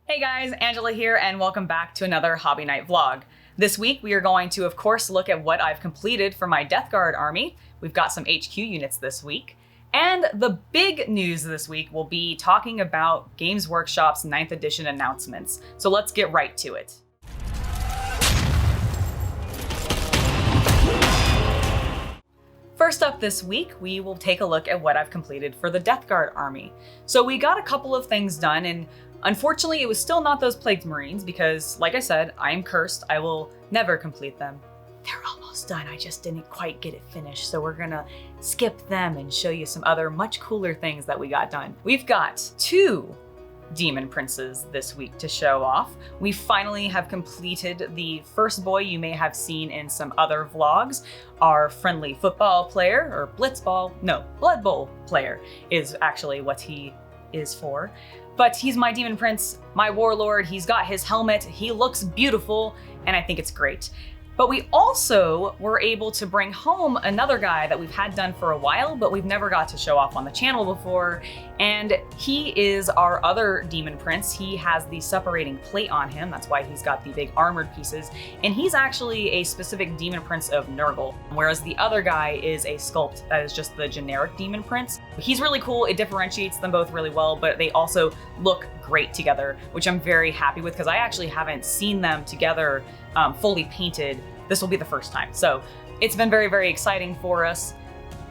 Hey guys, Angela here, and welcome back to another Hobby Night vlog. This week we are going to, of course, look at what I've completed for my Death Guard army. We've got some HQ units this week. And the big news this week will be talking about Games Workshop's 9th edition announcements. So let's get right to it. First up this week, we will take a look at what I've completed for the Death Guard army. So we got a couple of things done, and unfortunately it was still not those Plagued Marines because, like I said, I am cursed. I will never complete them. They're almost done, I just didn't quite get it finished, so we're gonna skip them and show you some other much cooler things that we got done. We've got 2 Daemon Princes this week to show off. We finally have completed the first boy you may have seen in some other vlogs. Our friendly football player, or Blood Bowl player is actually what he is for. But he's my Daemon Prince, my warlord. He's got his helmet, he looks beautiful, and I think it's great. But we also were able to bring home another guy that we've had done for a while, but we've never got to show off on the channel before. And he is our other Daemon Prince. He has the separating plate on him. That's why he's got the big armored pieces. And he's actually a specific Daemon Prince of Nurgle, whereas the other guy is a sculpt that is just the generic Daemon Prince. He's really cool. It differentiates them both really well, but they also look great together, which I'm very happy with because I actually haven't seen them together fully painted. This will be the first time. So it's been very, very exciting for us.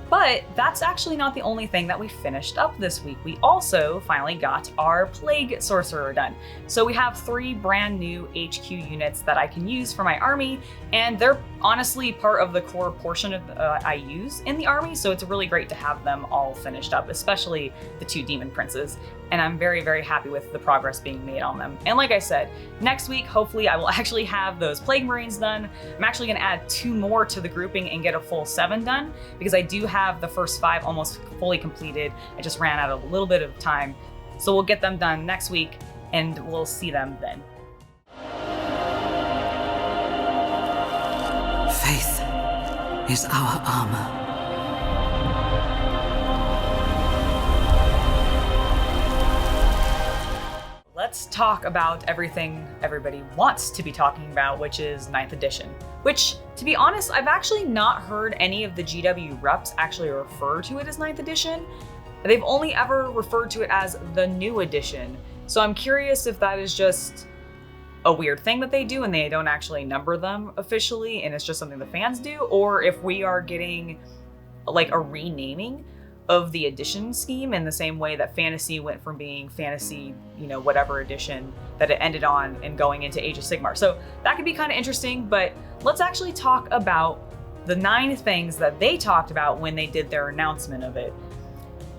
But that's actually not the only thing that we finished up this week. We also finally got our Plague Sorcerer done. So we have 3 brand new HQ units that I can use for my army, and they're honestly part of the core portion of I use in the army, so it's really great to have them all finished up, especially the 2 Daemon Princes. And I'm very, very happy with the progress being made on them. And like I said, next week, hopefully I will actually have those Plague Marines done. I'm actually gonna add 2 more to the grouping and get a full 7 done, because I do have the first 5 almost fully completed. I just ran out of a little bit of time. So we'll get them done next week and we'll see them then. Faith is our armor. Let's talk about everything everybody wants to be talking about, which is 9th edition. Which, to be honest, I've actually not heard any of the GW reps actually refer to it as 9th edition. They've only ever referred to it as the new edition. So I'm curious if that is just a weird thing that they do and they don't actually number them officially and it's just something the fans do, or if we are getting like a renaming of the edition scheme in the same way that fantasy went from being fantasy, whatever edition that it ended on and going into Age of Sigmar. So that could be kind of interesting, but let's actually talk about the 9 things that they talked about when they did their announcement of it.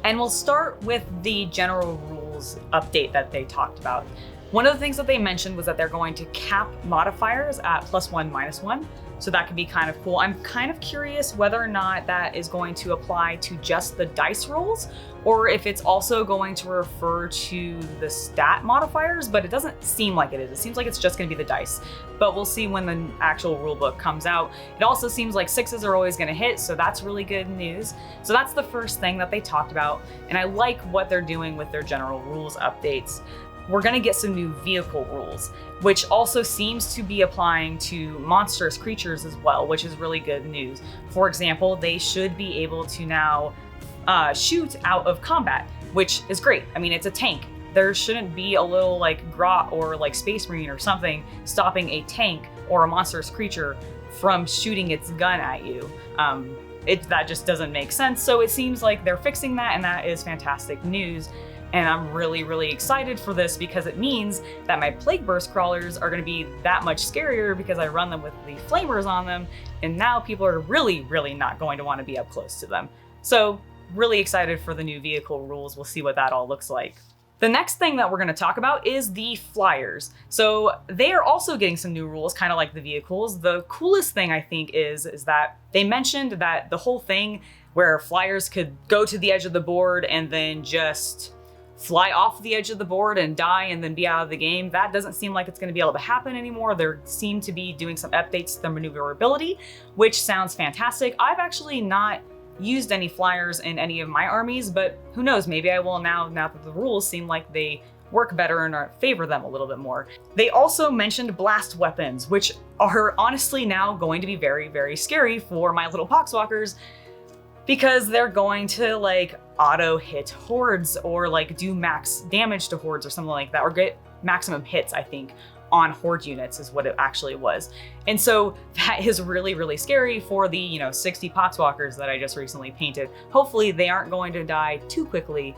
And we'll start with the general rules update that they talked about. One of the things that they mentioned was that they're going to cap modifiers at +1, -1. So that could be kind of cool. I'm kind of curious whether or not that is going to apply to just the dice rolls, or if it's also going to refer to the stat modifiers, but it doesn't seem like it is. It seems like it's just gonna be the dice, but we'll see when the actual rulebook comes out. It also seems like 6s are always gonna hit, so that's really good news. So that's the first thing that they talked about, and I like what they're doing with their general rules updates. We're gonna get some new vehicle rules, which also seems to be applying to monstrous creatures as well, which is really good news. For example, they should be able to now shoot out of combat, which is great. I mean, it's a tank. There shouldn't be a little grot or Space Marine or something stopping a tank or a monstrous creature from shooting its gun at you. That just doesn't make sense. So it seems like they're fixing that, and that is fantastic news. And I'm really, really excited for this because it means that my Plague Burst crawlers are gonna be that much scarier because I run them with the flamers on them, and now people are really, really not going to want to be up close to them. So really excited for the new vehicle rules. We'll see what that all looks like. The next thing that we're going to talk about is the flyers. So they are also getting some new rules, kind of like the vehicles. The coolest thing I think is that they mentioned that the whole thing where flyers could go to the edge of the board and then just fly off the edge of the board and die and then be out of the game, that doesn't seem like it's going to be able to happen anymore. They seem to be doing some updates to the maneuverability, which sounds fantastic. I've actually not used any flyers in any of my armies, but who knows, maybe I will now that the rules seem like they work better and favor them a little bit more. They also mentioned blast weapons, which are honestly now going to be very, very scary for my little poxwalkers, because they're going to like auto hit hordes or like do max damage to hordes or something like that, or get maximum hits, I think, on horde units is what it actually was. And so that is really, really scary for the, 60 poxwalkers that I just recently painted. Hopefully they aren't going to die too quickly.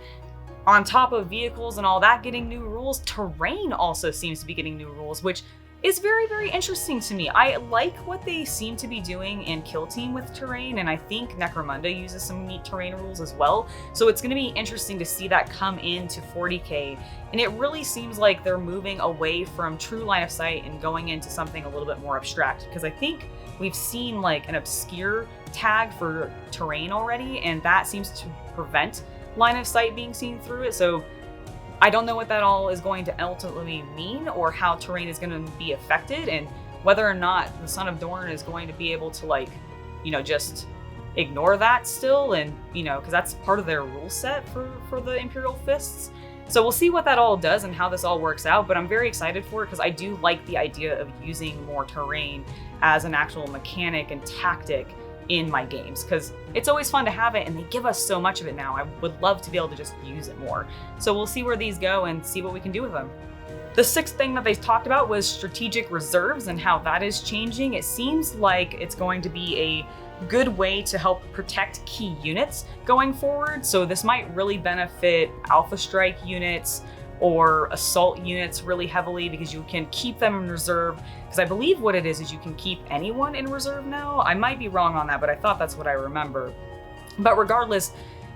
On top of vehicles and all that getting new rules, terrain also seems to be getting new rules, which is very, very interesting to me. I like what they seem to be doing in Kill Team with terrain, and I think Necromunda uses some neat terrain rules as well. So it's going to be interesting to see that come into 40K, and it really seems like they're moving away from true line of sight and going into something a little bit more abstract, because I think we've seen like an obscure tag for terrain already, and that seems to prevent line of sight being seen through it. So I don't know what that all is going to ultimately mean, or how terrain is going to be affected, and whether or not the Son of Dorn is going to be able to just ignore that still, and because that's part of their rule set for the Imperial Fists. So we'll see what that all does and how this all works out, but I'm very excited for it because I do like the idea of using more terrain as an actual mechanic and tactic in my games, because it's always fun to have it, and they give us so much of it now. I would love to be able to just use it more. So we'll see where these go and see what we can do with them. The sixth thing that they talked about was strategic reserves and how that is changing. It seems like it's going to be a good way to help protect key units going forward. So this might really benefit Alpha Strike units or assault units really heavily, because you can keep them in reserve. Because I believe what it is you can keep anyone in reserve now. I might be wrong on that, but I thought that's what I remember. But regardless,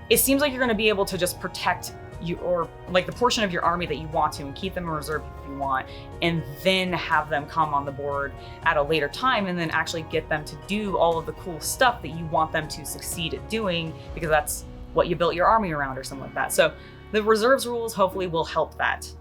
it seems like you're going to be able to just protect you, or like the portion of your army that you want to, and keep them in reserve if you want, and then have them come on the board at a later time, and then actually get them to do all of the cool stuff that you want them to succeed at doing, because that's what you built your army around or something like that. So the reserves rules hopefully will help that.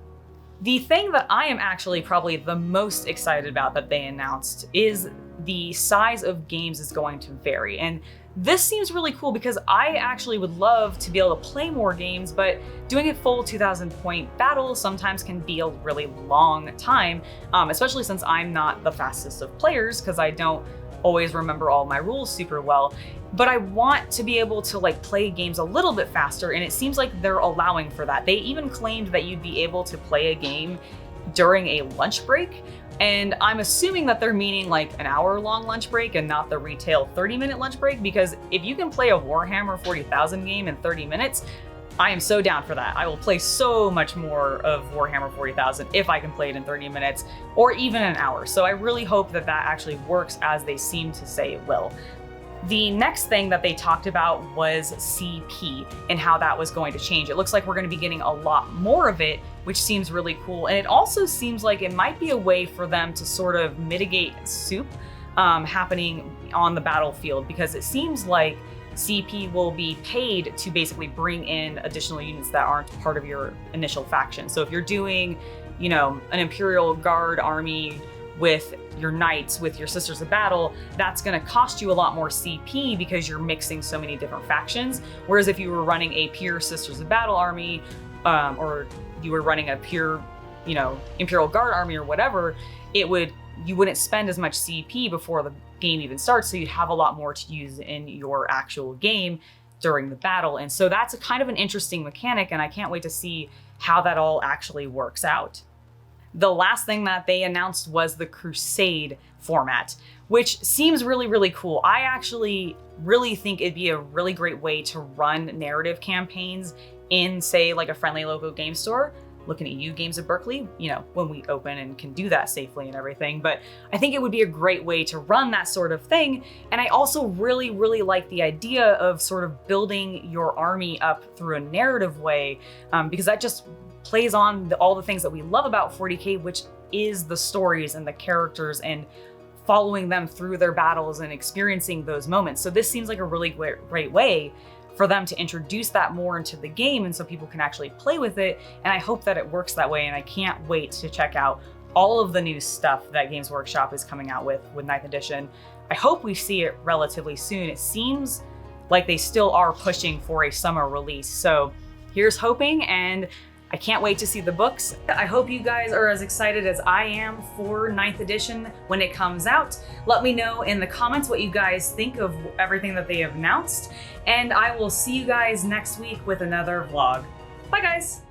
The thing that I am actually probably the most excited about that they announced is the size of games is going to vary. And this seems really cool because I actually would love to be able to play more games, but doing a full 2,000 point battle sometimes can be a really long time, especially since I'm not the fastest of players, because I don't always remember all my rules super well. But I want to be able to play games a little bit faster, and it seems like they're allowing for that. They even claimed that you'd be able to play a game during a lunch break, and I'm assuming that they're meaning an hour-long lunch break and not the retail 30-minute lunch break, because if you can play a Warhammer 40,000 game in 30 minutes, I am so down for that. I will play so much more of Warhammer 40,000 if I can play it in 30 minutes or even an hour. So I really hope that that actually works as they seem to say it will. The next thing that they talked about was CP and how that was going to change. It looks like we're going to be getting a lot more of it, which seems really cool. And it also seems like it might be a way for them to sort of mitigate soup happening on the battlefield, because it seems like CP will be paid to basically bring in additional units that aren't part of your initial faction. So if you're doing, an Imperial Guard army with your knights, with your Sisters of Battle, that's going to cost you a lot more CP because you're mixing so many different factions. Whereas if you were running a pure Sisters of Battle army, or you were running a pure, Imperial Guard army or whatever, you wouldn't spend as much CP before the game even starts, so you'd have a lot more to use in your actual game during the battle. And so that's a kind of an interesting mechanic, and I can't wait to see how that all actually works out. The last thing that they announced was the Crusade format, which seems really, really cool. I actually really think it'd be a really great way to run narrative campaigns in, say, a friendly local game store. Looking at you, Games of Berkeley, when we open and can do that safely and everything. But I think it would be a great way to run that sort of thing. And I also really, really like the idea of sort of building your army up through a narrative way, because that just plays on all the things that we love about 40K, which is the stories and the characters and following them through their battles and experiencing those moments. So this seems like a really great way for them to introduce that more into the game, and so people can actually play with it. And I hope that it works that way, and I can't wait to check out all of the new stuff that Games Workshop is coming out with 9th edition. I hope we see it relatively soon. It seems like they still are pushing for a summer release, so here's hoping. And I can't wait to see the books. I hope you guys are as excited as I am for 9th edition when it comes out. Let me know in the comments what you guys think of everything that they have announced, and I will see you guys next week with another vlog. Bye guys!